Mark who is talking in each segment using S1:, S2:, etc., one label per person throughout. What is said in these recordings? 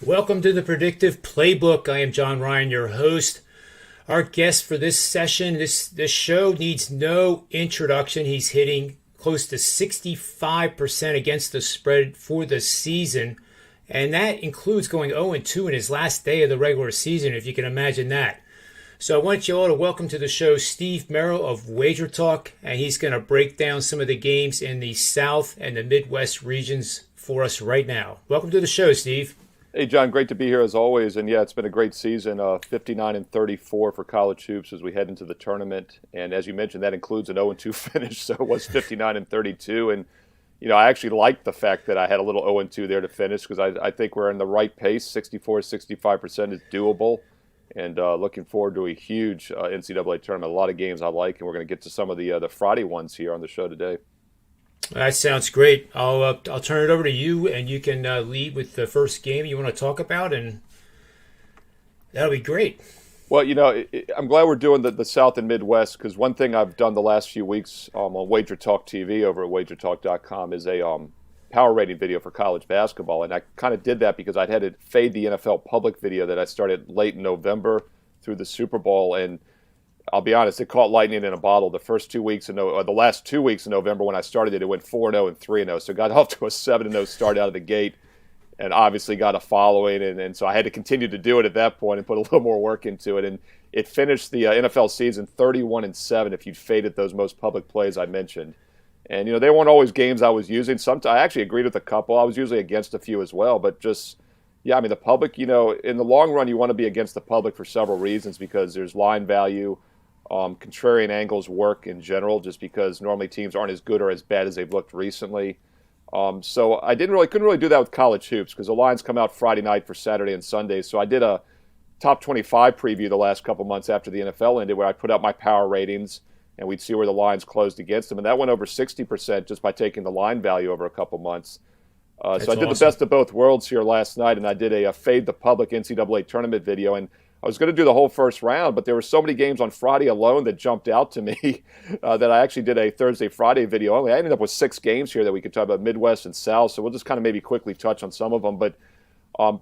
S1: Welcome to the Predictive Playbook. I am John Ryan, your host. Our guest for this session, this show needs no introduction. He's hitting close to 65% against the spread for the season, and that includes going 0-2 in his last day of the regular season, if you can imagine that. So I want you all to welcome to the show Steve Merrill of WagerTalk, and he's going to break down some of the games in the South and the Midwest regions for us right now. Welcome to the show, Steve.
S2: Hey, John, great to be here as always. And yeah, it's been a great season, 59-34 for college hoops as we head into the tournament. And as you mentioned, that includes an 0-2 finish, so it was 59-32. And, I actually liked the fact that I had a little 0-2 there to finish because I think we're in the right pace. 65% is doable. And looking forward to a huge NCAA tournament. A lot of games I like, and we're going to get to some of the Friday ones here on the show today.
S1: That sounds great. I'll turn it over to you, and you can lead with the first game you want to talk about, and that'll be great.
S2: Well, I'm glad we're doing the South and Midwest because one thing I've done the last few weeks on WagerTalk TV over at WagerTalk.com is a power rating video for college basketball, and I kind of did that because I'd had to fade the NFL public video that I started late in November through the Super Bowl, and I'll be honest, it caught lightning in a bottle. The last 2 weeks in November when I started it went 4-0 and 3-0. So got off to a 7-0 start out of the gate and obviously got a following. And so I had to continue to do it at that point and put a little more work into it. And it finished the NFL season 31-7 if you'd faded those most public plays I mentioned. And, they weren't always games I was using. Sometimes I actually agreed with a couple. I was usually against a few as well. But just, yeah, the public, in the long run, you want to be against the public for several reasons because there's line value. Contrarian angles work in general just because normally teams aren't as good or as bad as they've looked recently. So I couldn't really do that with college hoops because the lines come out Friday night for Saturday and Sunday. So I did a top 25 preview the last couple months after the NFL ended where I put out my power ratings and we'd see where the lines closed against them. And that went over 60% just by taking the line value over a couple months. So I did awesome. The best of both worlds here last night, and I did a fade the public NCAA tournament video. And I was going to do the whole first round, but there were so many games on Friday alone that jumped out to me that I actually did a Thursday-Friday video only. I ended up with 6 games here that we could talk about Midwest and South, so we'll just kind of maybe quickly touch on some of them. But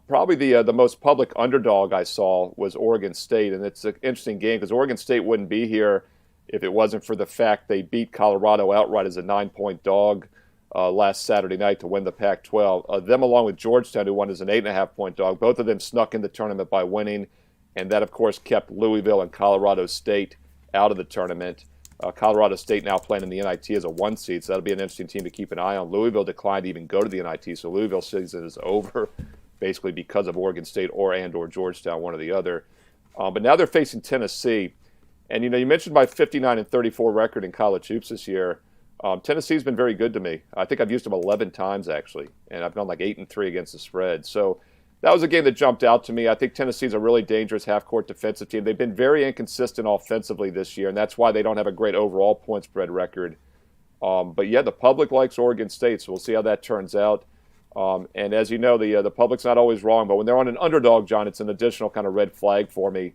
S2: probably the most public underdog I saw was Oregon State, and it's an interesting game because Oregon State wouldn't be here if it wasn't for the fact they beat Colorado outright as a 9-point dog last Saturday night to win the Pac-12. Them along with Georgetown, who won as an 8.5-point dog, both of them snuck in the tournament by winning. And that, of course, kept Louisville and Colorado State out of the tournament. Colorado State now playing in the NIT as a 1 seed, so that'll be an interesting team to keep an eye on. Louisville declined to even go to the NIT, so Louisville's season is over basically because of Oregon State or Georgetown, one or the other. But now they're facing Tennessee. And, you mentioned my 59-34 record in college hoops this year. Tennessee's been very good to me. I think I've used them 11 times, actually, and I've gone like 8-3 against the spread. So that was a game that jumped out to me. I think Tennessee's a really dangerous half-court defensive team. They've been very inconsistent offensively this year, and that's why they don't have a great overall point spread record. But, yeah, the public likes Oregon State, so we'll see how that turns out. And as you know, the public's not always wrong, but when they're on an underdog, John, it's an additional kind of red flag for me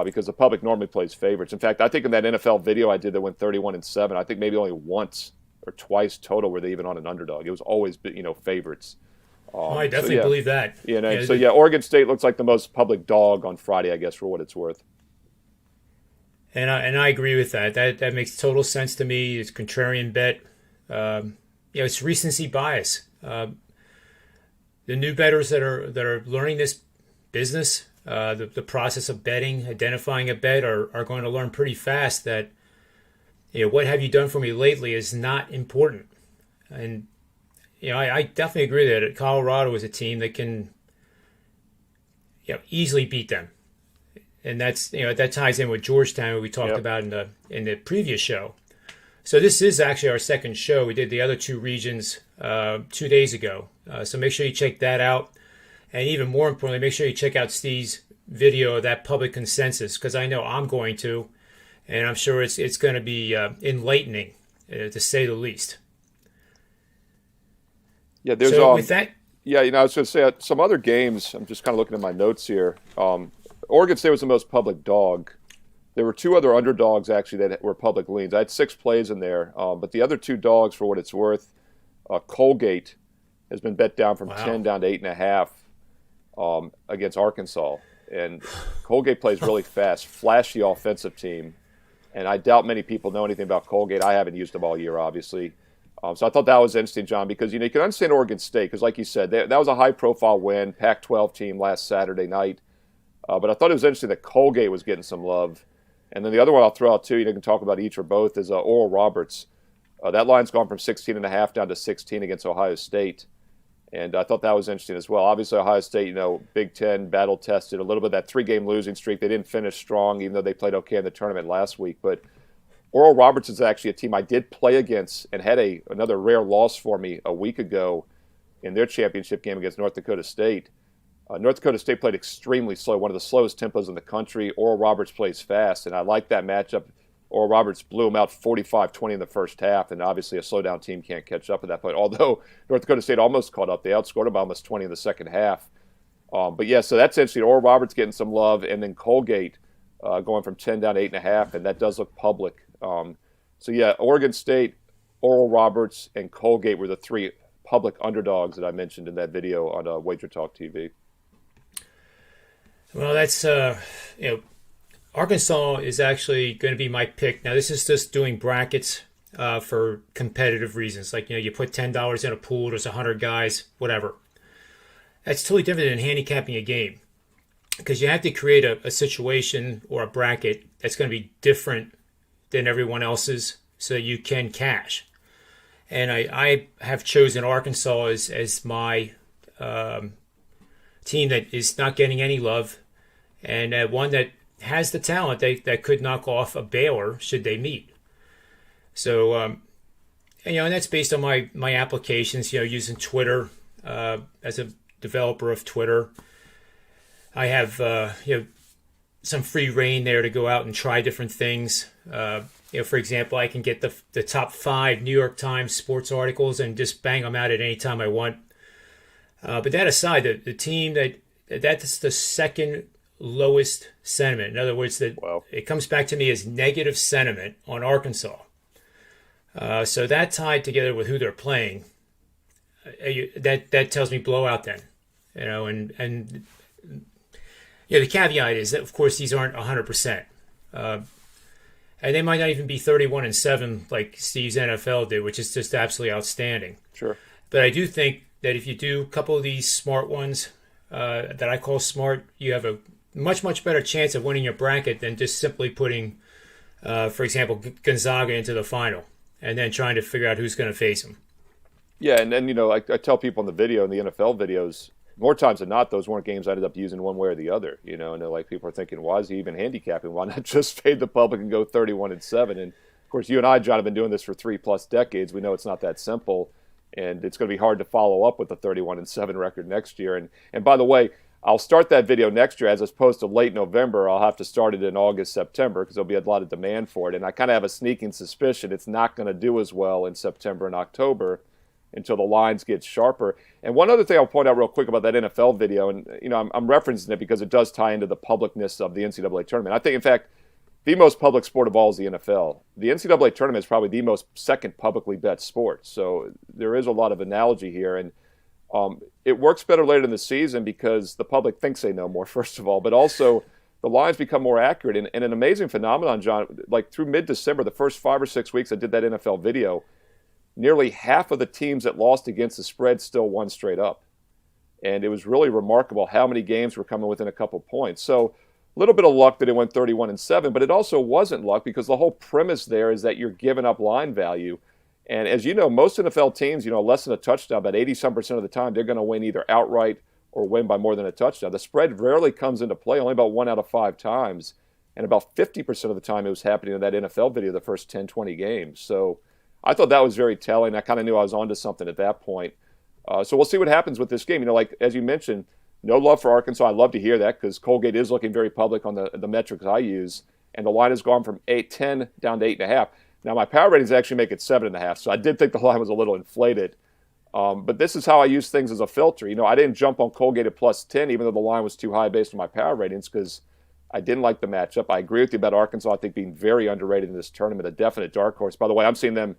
S2: because the public normally plays favorites. In fact, I think in that NFL video I did that went 31-7, I think maybe only once or twice total were they even on an underdog. It was always, favorites.
S1: I definitely believe that.
S2: Oregon State looks like the most public dog on Friday, I guess, for what it's worth.
S1: And I agree with that. That makes total sense to me. It's contrarian bet. It's recency bias. The new bettors that are learning this business, the process of betting, identifying a bet, are going to learn pretty fast that what have you done for me lately is not important. And I definitely agree that Colorado is a team that can easily beat them. And that's that ties in with Georgetown we talked about in the previous show. So this is actually our second show. We did the other 2 regions 2 days ago. So make sure you check that out. And even more importantly, make sure you check out Steve's video of that public consensus because I know I'm going to. And I'm sure it's going to be enlightening, to say the least.
S2: Yeah, there's
S1: with that.
S2: Yeah, I was going to say some other games. I'm just kind of looking at my notes here. Oregon State was the most public dog. There were 2 other underdogs actually that were public leans. I had 6 plays in there, but the other 2 dogs, for what it's worth, Colgate has been bet down from 10 down to 8.5, against Arkansas. And Colgate plays really fast, flashy offensive team. And I doubt many people know anything about Colgate. I haven't used them all year, obviously. So I thought that was interesting, John, because you can understand Oregon State, because like you said, that was a high-profile win, Pac-12 team last Saturday night. But I thought it was interesting that Colgate was getting some love. And then the other one I'll throw out, too, you can talk about each or both, is Oral Roberts. That line's gone from 16.5 down to 16 against Ohio State. And I thought that was interesting as well. Obviously, Ohio State, Big Ten, battle-tested, a little bit of that 3-game losing streak. They didn't finish strong, even though they played okay in the tournament last week. But Oral Roberts is actually a team I did play against and had another rare loss for me a week ago in their championship game against North Dakota State. North Dakota State played extremely slow, one of the slowest tempos in the country. Oral Roberts plays fast, and I like that matchup. Oral Roberts blew them out 45-20 in the first half, and obviously a slow-down team can't catch up at that point, although North Dakota State almost caught up. They outscored them by almost 20 in the second half. But, yeah, so that's interesting. Oral Roberts getting some love, and then Colgate going from 10 down to 8.5, and that does look public. So, yeah, Oregon State, Oral Roberts, and Colgate were the 3 public underdogs that I mentioned in that video on WagerTalk TV.
S1: Well, that's, Arkansas is actually going to be my pick. Now, this is just doing brackets for competitive reasons. Like, you put $10 in a pool, there's 100 guys, whatever. That's totally different than handicapping a game, because you have to create a situation or a bracket that's going to be different than everyone else's so you can cash. And I have chosen Arkansas as my team that is not getting any love, and one that has the talent that could knock off a Baylor should they meet. So, and that's based on my applications, using Twitter as a developer of Twitter. I have, some free reign there to go out and try different things. For example, I can get the top 5 New York Times sports articles and just bang them out at any time I want. But that aside, the team that's the second lowest sentiment. In other words, it comes back to me as negative sentiment on Arkansas. So that tied together with who they're playing, that tells me blowout then. And the caveat is that, of course, these aren't 100%. And they might not even be 31-7 like Steve's NFL did, which is just absolutely outstanding.
S2: Sure.
S1: But I do think that if you do a couple of these smart ones that I call smart, you have a much, much better chance of winning your bracket than just simply putting, for example, Gonzaga into the final and then trying to figure out who's going to face them.
S2: Yeah, and then, I tell people in the video, in the NFL videos, more times than not, those weren't games I ended up using one way or the other. And they're like, people are thinking, why is he even handicapping? Why not just fade the public and go 31-7? And, of course, you and I, John, have been doing this for 3+ decades. We know it's not that simple, and it's going to be hard to follow up with a 31-7 record next year. And by the way, I'll start that video next year as opposed to late November. I'll have to start it in August, September, because there'll be a lot of demand for it. And I kind of have a sneaking suspicion it's not going to do as well in September and October until the lines get sharper. And one other thing I'll point out real quick about that NFL video, and I'm referencing it because it does tie into the publicness of the NCAA tournament. I think, in fact, the most public sport of all is the NFL. The NCAA tournament is probably the most second publicly bet sport. So there is a lot of analogy here. And it works better later in the season because the public thinks they know more, first of all, but also the lines become more accurate. And an amazing phenomenon, John, like through mid-December, the first 5 or 6 weeks I did that NFL video, nearly half of the teams that lost against the spread still won straight up. And it was really remarkable how many games were coming within a couple points. So a little bit of luck that it went 31-7, but it also wasn't luck because the whole premise there is that you're giving up line value. And as you know, most NFL teams, less than a touchdown, about 80-some% of the time, they're going to win either outright or win by more than a touchdown. The spread rarely comes into play, only about 1 out of 5 times. And about 50% of the time it was happening in that NFL video the first 10, 20 games. So I thought that was very telling. I kind of knew I was onto something at that point. So we'll see what happens with this game. Like as you mentioned, no love for Arkansas. I love to hear that because Colgate is looking very public on the metrics I use. And the line has gone from 10 down to 8.5. Now, my power ratings actually make it 7.5, so I did think the line was a little inflated. But this is how I use things as a filter. I didn't jump on Colgate at +10, even though the line was too high based on my power ratings, because I didn't like the matchup. I agree with you about Arkansas, I think, being very underrated in this tournament, a definite dark horse. By the way, I'm seeing them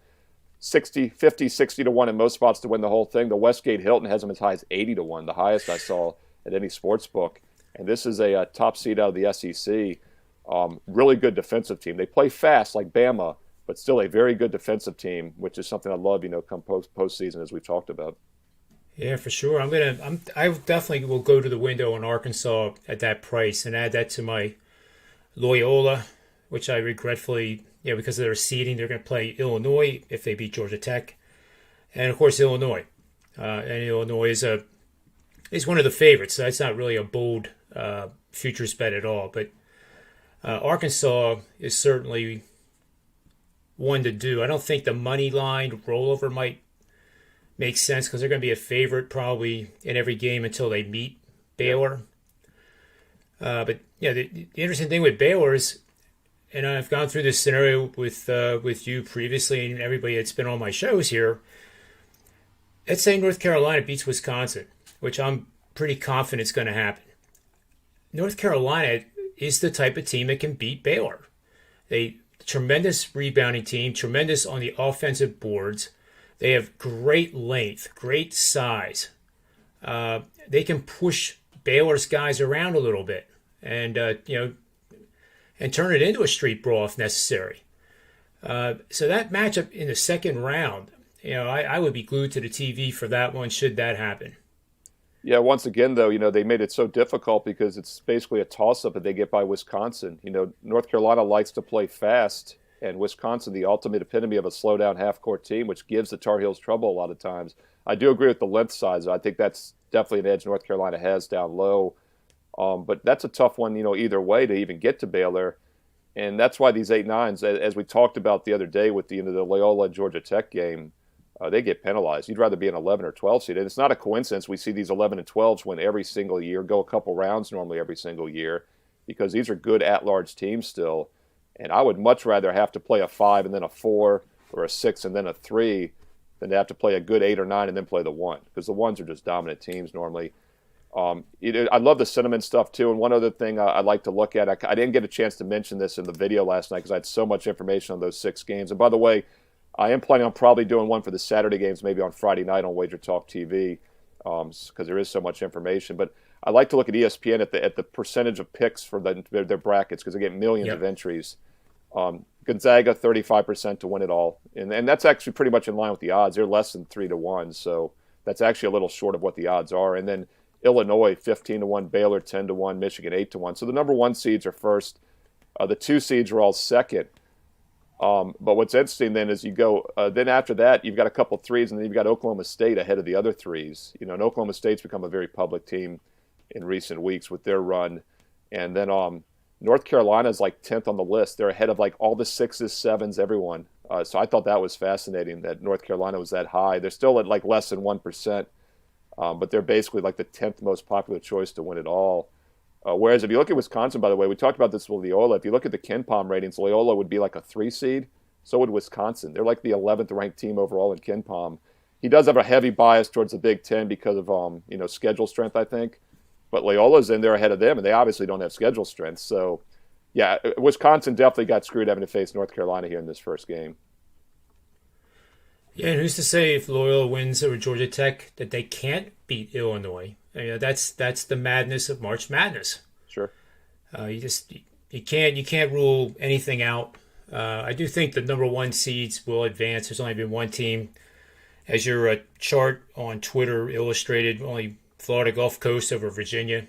S2: 50, 60 to 1 in most spots to win the whole thing. The Westgate Hilton has them as high as 80 to 1, the highest I saw at any sports book. And this is a top seed out of the SEC. Really good defensive team. They play fast like Bama, but still a very good defensive team, which is something I love, come postseason, as we've talked about.
S1: Yeah, for sure. I definitely will go to the window on Arkansas at that price and add that to my Loyola, which I regretfully, because of their seeding, they're going to play Illinois if they beat Georgia Tech, and of course Illinois. And Illinois is one of the favorites. So that's not really a bold futures bet at all. But Arkansas is certainly one to do. I don't think the money line rollover might make sense because they're going to be a favorite probably in every game until they meet Baylor. But the interesting thing with Baylor is, and I've gone through this scenario with you previously and everybody that's been on my shows here. Let's say North Carolina beats Wisconsin, which I'm pretty confident is going to happen. North Carolina is the type of team that can beat Baylor. They tremendous rebounding team, tremendous on the offensive boards. They have great length, great size. They can push Baylor's guys around a little bit, and and turn it into a street brawl if necessary. So that matchup in the second round, I would be glued to the TV for that one should that happen.
S2: Yeah, once again, though, they made it so difficult because it's basically a toss-up that they get by Wisconsin. North Carolina likes to play fast, and Wisconsin, the ultimate epitome of a slow-down half-court team, which gives the Tar Heels trouble a lot of times. I do agree with the length size. I think that's definitely an edge North Carolina has down low. But that's a tough one, either way to even get to Baylor. And that's why these 8-9s, as we talked about the other day with the Loyola Georgia Tech game, they get penalized. You'd rather be an 11 or 12 seed. And it's not a coincidence we see these 11 and 12s win every single year, go a couple rounds normally every single year, because these are good at-large teams still. And I would much rather have to play a 5 and then a 4 or a 6 and then a 3 than to have to play a good 8 or 9 and then play the 1, because the 1s are just dominant teams normally. I love the sentiment stuff too. And one other thing I like to look at, I didn't get a chance to mention this in the video last night because I had so much information on those 6 games. And by the way, I am planning on probably doing one for the Saturday games, maybe on Friday night on WagerTalk TV, because there is so much information. But I like to look at ESPN at the percentage of picks for their brackets because they get millions of entries. Gonzaga 35% to win it all, and that's actually pretty much in line with the odds. They're less than 3-1, so that's actually a little short of what the odds are. And then Illinois 15-1, Baylor 10-1, Michigan 8-1. So the number 1 seeds are first. The 2 seeds are all second. But what's interesting then is you go then after that you've got a couple 3s, and then you've got Oklahoma State ahead of the other 3s. And Oklahoma State's become a very public team in recent weeks with their run. And then North Carolina's like 10th on the list. They're ahead of like all the 6s, 7s, everyone. So I thought that was fascinating that North Carolina was that high. They're still at like less than 1%. But they're basically like the 10th most popular choice to win it all. Whereas if you look at Wisconsin, by the way, we talked about this with Loyola. If you look at the KenPom ratings, Loyola would be like a 3 seed. So would Wisconsin. They're like the 11th ranked team overall in KenPom. He does have a heavy bias towards the Big Ten because of schedule strength, I think. But Loyola's in there ahead of them, and they obviously don't have schedule strength. So, yeah, Wisconsin definitely got screwed having to face North Carolina here in this first game.
S1: Yeah, and who's to say if Loyola wins over Georgia Tech that they can't beat Illinois? That's the madness of March Madness.
S2: Sure.
S1: You can't rule anything out. I do think the number 1 seeds will advance. There's only been one team, as your chart on Twitter illustrated, only Florida Gulf Coast over Virginia.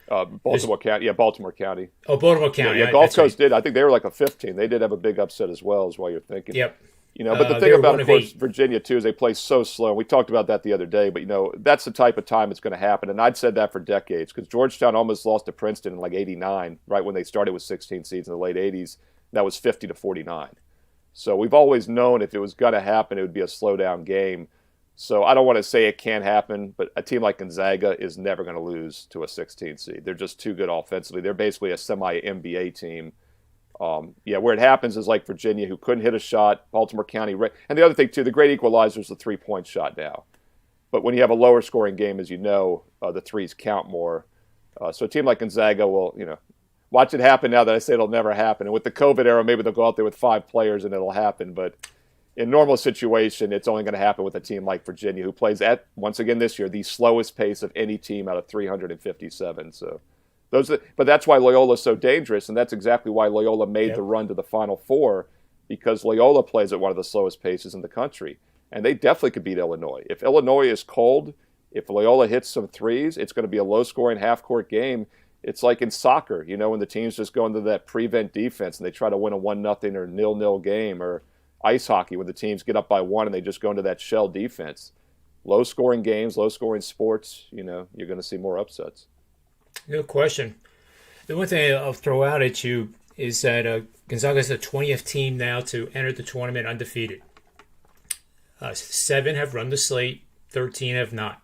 S2: Baltimore County. Yeah, Baltimore County.
S1: Oh, Baltimore County.
S2: Yeah, Gulf Coast did. I think they were like a 15. They did have a big upset as well, is what you're thinking.
S1: Yep.
S2: But the thing about, of course, Virginia, too, is they play so slow. We talked about that the other day, but, that's the type of time it's going to happen. And I'd said that for decades because Georgetown almost lost to Princeton in like 89, right when they started with 16 seeds in the late 80s. That was 50-49. So we've always known if it was going to happen, it would be a slow-down game. So I don't want to say it can't happen, but a team like Gonzaga is never going to lose to a 16 seed. They're just too good offensively. They're basically a semi-NBA team. Where it happens is like Virginia, who couldn't hit a shot, Baltimore County. And the other thing, too, the great equalizer is the three-point shot now. But when you have a lower-scoring game, as you know, the threes count more. So a team like Gonzaga will, watch it happen now that I say it'll never happen. And with the COVID era, maybe they'll go out there with 5 players and it'll happen. But in normal situation, it's only going to happen with a team like Virginia, who plays at, once again this year, the slowest pace of any team out of 357. So but that's why Loyola is so dangerous, and that's exactly why Loyola made the run to the Final Four, because Loyola plays at one of the slowest paces in the country. And they definitely could beat Illinois. If Illinois is cold, if Loyola hits some threes, it's going to be a low-scoring half-court game. It's like in soccer, when the teams just go into that prevent defense and they try to win a 1-0 or 0-0 game, or ice hockey when the teams get up by 1 and they just go into that shell defense. Low-scoring games, low-scoring sports, you're going to see more upsets.
S1: No question. The one thing I'll throw out at you is that Gonzaga is the 20th team now to enter the tournament undefeated. 7 have run the slate, 13 have not.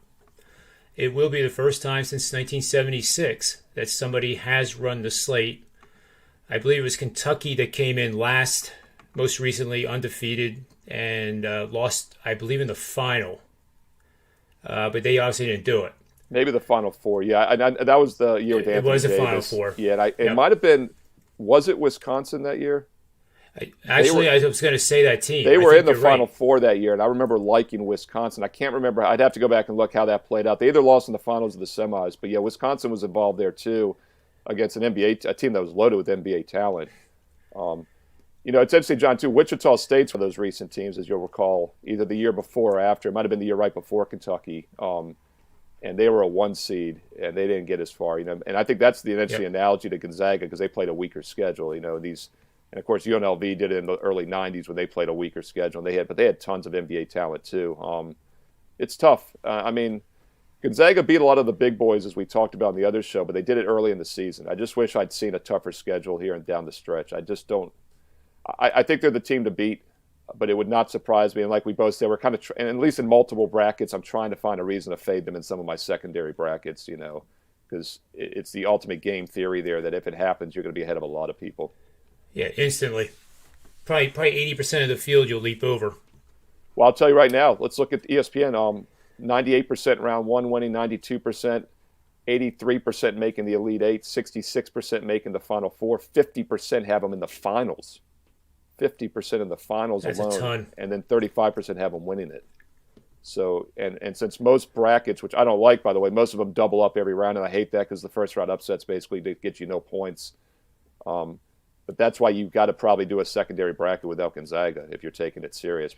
S1: It will be the first time since 1976 that somebody has run the slate. I believe it was Kentucky that came in last, most recently undefeated, and lost, I believe, in the final. But they obviously didn't do it.
S2: Maybe the Final Four, yeah. And that was the year with Anthony Davis.
S1: It was the Final Four.
S2: Yeah, and it might have been, was it Wisconsin that year?
S1: I was going to say that team.
S2: They were in the Final Four that year, and I remember liking Wisconsin. I can't remember. I'd have to go back and look how that played out. They either lost in the finals or the semis, but yeah, Wisconsin was involved there too, against a team that was loaded with NBA talent. It's interesting, John, too. Wichita State's one of those recent teams, as you'll recall, either the year before or after. It might have been the year right before Kentucky, and they were a 1 seed, and they didn't get as far. And I think that's the interesting analogy to Gonzaga, because they played a weaker schedule. And of course, UNLV did it in the early '90s when they played a weaker schedule. But they had tons of NBA talent too. It's tough. Gonzaga beat a lot of the big boys, as we talked about in the other show, but they did it early in the season. I just wish I'd seen a tougher schedule here and down the stretch. I just don't. I think they're the team to beat, but it would not surprise me. And like we both said, we're kind of, and at least in multiple brackets, I'm trying to find a reason to fade them in some of my secondary brackets. Because it's the ultimate game theory there that if it happens, you're going to be ahead of a lot of people.
S1: Yeah, instantly. Probably 80% of the field you'll leap over.
S2: Well, I'll tell you right now. Let's look at ESPN. 98% round 1 winning, 92%, 83% making the Elite Eight, 66% making the Final Four, 50% have them in the finals. 50% in the finals alone.
S1: That's a ton.
S2: And then 35% have them winning it. So, and since most brackets, which I don't like, by the way, most of them double up every round, and I hate that because the first round upsets basically get you no points. But that's why you've got to probably do a secondary bracket without Gonzaga if you're taking it serious,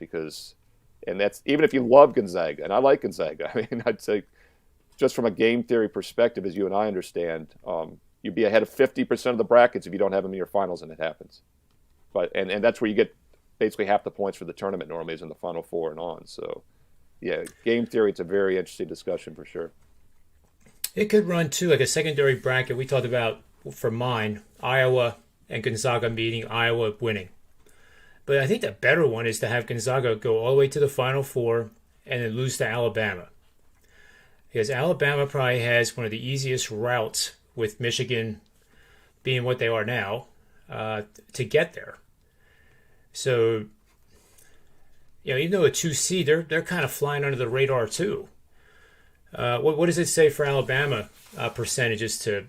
S2: and that's even if you love Gonzaga, and I like Gonzaga. I'd say just from a game theory perspective, as you and I understand, you'd be ahead of 50% of the brackets if you don't have them in your finals and it happens. And that's where you get basically half the points for the tournament normally is in the Final Four and on. So, yeah, game theory, it's a very interesting discussion for sure.
S1: It could run, too, like a secondary bracket. We talked about, for mine, Iowa and Gonzaga meeting, Iowa winning. But I think the better one is to have Gonzaga go all the way to the Final Four and then lose to Alabama. Because Alabama probably has one of the easiest routes, with Michigan being what they are now, to get there. So, even though a 2 seed, they're kind of flying under the radar too. What does it say for Alabama percentages to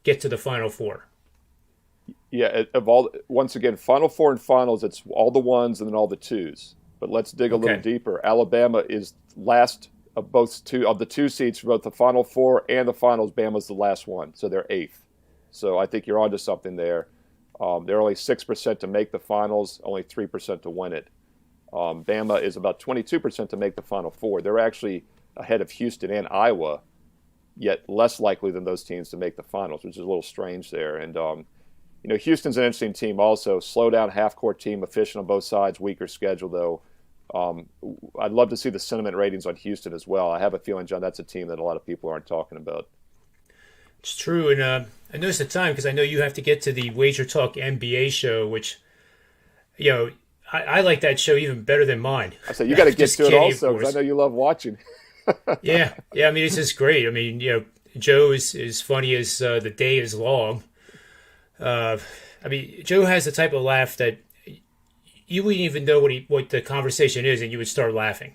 S1: get to the Final Four?
S2: Yeah, once again, Final Four and finals, it's all the 1s and then all the 2s. But let's dig a little deeper. Alabama is last of the 2 seeds for both the Final Four and the finals. Bama's the last one, so they're 8th. So I think you're onto something there. They're only 6% to make the finals, only 3% to win it. Bama is about 22% to make the Final Four. They're actually ahead of Houston and Iowa, yet less likely than those teams to make the finals, which is a little strange there. And Houston's an interesting team also. Slow down half-court team, efficient on both sides, weaker schedule though. I'd love to see the sentiment ratings on Houston as well. I have a feeling, John, that's a team that a lot of people aren't talking about.
S1: It's true, and I noticed the time because I know you have to get to the WagerTalk NBA show, which, I like that show even better than mine.
S2: I said you got to get to it also because I know you love watching.
S1: yeah. I mean, it's just great. I mean, Joe is as funny as the day is long. Joe has the type of laugh that you wouldn't even know what the conversation is, and you would start laughing.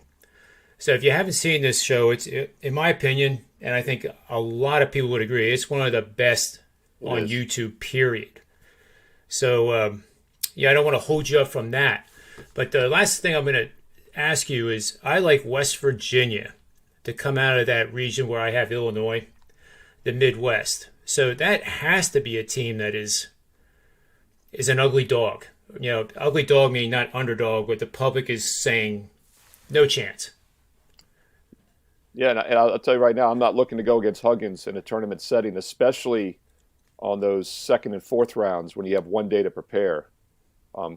S1: So if you haven't seen this show, it's, in my opinion, and I think a lot of people would agree, it's one of the best on YouTube, period. So, I don't want to hold you up from that. But the last thing I'm going to ask you is, I like West Virginia to come out of that region where I have Illinois, the Midwest. So that has to be a team that is an ugly dog. Ugly dog meaning not underdog, but the public is saying no chance.
S2: Yeah, and I'll tell you right now, I'm not looking to go against Huggins in a tournament setting, especially on those second and fourth rounds when you have one day to prepare.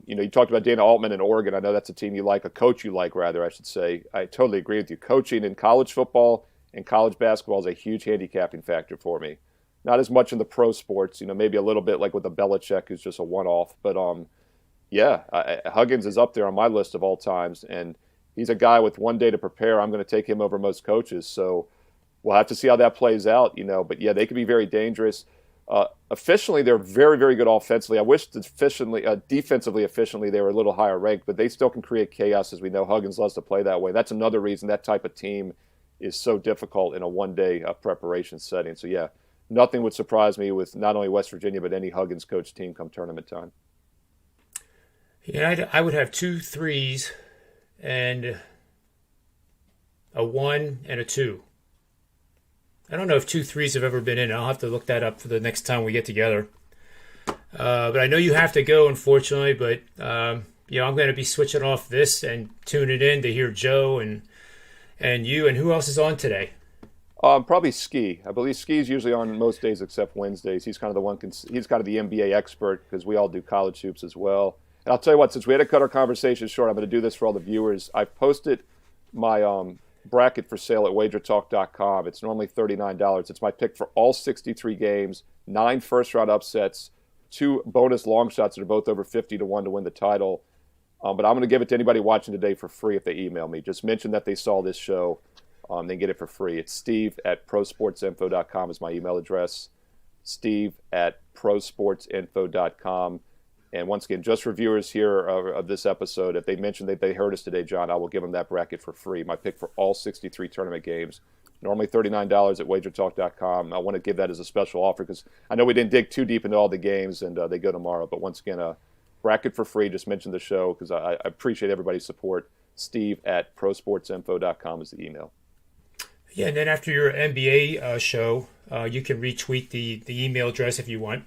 S2: You talked about Dana Altman in Oregon. I know that's a team you like, a coach you like, rather, I should say. I totally agree with you. Coaching in college football and college basketball is a huge handicapping factor for me. Not as much in the pro sports, maybe a little bit like with the Belichick, who's just a one-off. But, Huggins is up there on my list of all times, and he's a guy with one day to prepare. I'm going to take him over most coaches. So we'll have to see how that plays out, But, yeah, they could be very dangerous. Efficiently, they're very, very good offensively. I wish defensively efficiently, they were a little higher ranked, but they still can create chaos, as we know. Huggins loves to play that way. That's another reason that type of team is so difficult in a one-day preparation setting. So, yeah, nothing would surprise me with not only West Virginia, but any Huggins coach team come tournament time.
S1: Yeah, I would have 2 3s and a 1 and a 2. I don't know if 2 3s have ever been in. I'll have to look that up for the next time we get together. But I know you have to go, unfortunately. But I'm going to be switching off this and tuning in to hear Joe and you. And who else is on today?
S2: Probably Ski. I believe Ski's usually on most days except Wednesdays. He's kind of the one. He's kind of the NBA expert because we all do college hoops as well. And I'll tell you what. Since we had to cut our conversation short, I'm going to do this for all the viewers. I've posted my bracket for sale at WagerTalk.com. It's normally $39. It's my pick for all 63 games, 9 first-round upsets, 2 bonus long shots that are both over 50-1 to win the title. But I'm going to give it to anybody watching today for free if they email me. Just mention that they saw this show. They get it for free. It's steve@prosportsinfo.com is my email address, steve@prosportsinfo.com. And once again, just for viewers here of this episode, if they mention that they heard us today, John, I will give them that bracket for free. My pick for all 63 tournament games. Normally $39 at WagerTalk.com. I want to give that as a special offer because I know we didn't dig too deep into all the games, and they go tomorrow. But once again, a bracket for free. Just mention the show because I appreciate everybody's support. Steve@prosportsinfo.com is the email.
S1: Yeah, and then after your NBA show, you can retweet the email address if you want.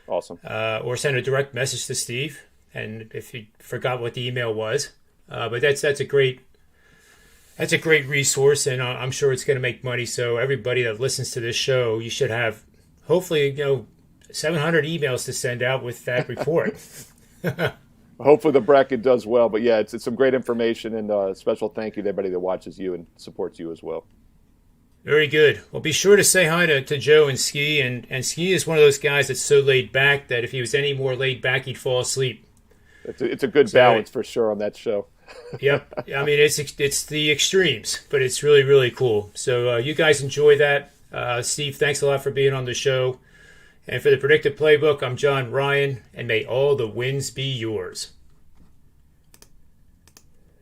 S2: Awesome.
S1: Or send a direct message to Steve, and if you forgot what the email was, but that's a great resource, and I'm sure it's going to make money. So everybody that listens to this show, you should have hopefully 700 emails to send out with that report.
S2: Hopefully the bracket does well, but yeah, it's some great information, and a special thank you to everybody that watches you and supports you as well.
S1: Very good. Well, be sure to say hi to Joe and Ski. And Ski is one of those guys that's so laid back that if he was any more laid back, he'd fall asleep.
S2: It's a good balance for sure on that show.
S1: Yep. I mean, it's the extremes, but it's really, really cool. So you guys enjoy that. Steve, thanks a lot for being on the show. And for the Predictive Playbook, I'm John Ryan, and may all the wins be yours.